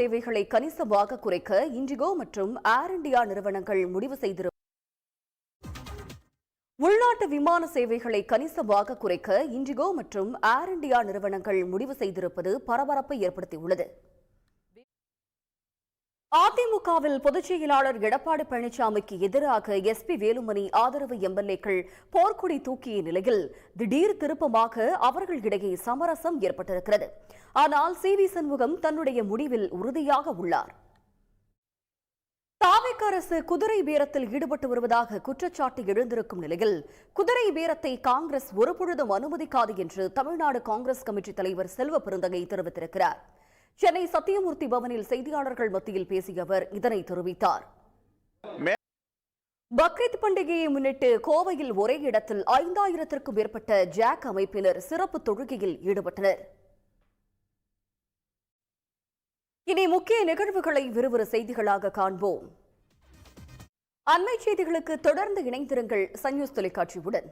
சேவைகளை கணிசமாக குறைக்க இண்டிகோ மற்றும் ஏர் இந்தியா நிறுவனங்கள் முடிவு செய்திருப்பது உள்நாட்டு விமான சேவைகளை கணிசமாக குறைக்க இண்டிகோ மற்றும் ஏர் இந்தியா நிறுவனங்கள் முடிவு செய்திருப்பது பரபரப்பை ஏற்படுத்தியுள்ளது. அதிமுகவில் பொதுச் செயலாளர் எடப்பாடி பழனிசாமிக்கு எதிராக எஸ்பி வேலுமணி ஆதரவு எம்எல்ஏக்கள் போர்க்கொடி தூக்கிய நிலையில் திடீர் திருப்பமாக அவர்களிடையே சமரசம் ஏற்பட்டிருக்கிறது. ஆனால் சி.வி. சண்முகம் தன்னுடைய முடிவில் உறுதியாக உள்ளார். தாவேக அரசு குதிரை பேரத்தில் ஈடுபட்டு வருவதாக குற்றச்சாட்டு எழுந்திருக்கும் நிலையில் குதிரை பேரத்தை காங்கிரஸ் ஒருபொழுதும் அனுமதிக்காது என்று தமிழ்நாடு காங்கிரஸ் கமிட்டி தலைவர் செல்வ பெருந்தகை தெரிவித்திருக்கிறார். சென்னை சத்தியமூர்த்தி பவனில் செய்தியாளர்கள் மத்தியில் பேசிய அவர் இதனை தெரிவித்தார். பக்ரீத் பண்டிகையை முன்னிட்டு கோவையில் ஒரே இடத்தில் 5000த்திற்கும் மேற்பட்ட ஜாக் அமைப்பினர் சிறப்பு தொழுகையில் ஈடுபட்டனர். இனி முக்கிய நிகழ்வுகளை விறுவிறு செய்திகளாக காண்போம். அண்மை செய்திகளுக்கு தொடர்ந்து இணைந்திருங்கள் சன் நியூஸ் தொலைக்காட்சியுடன்.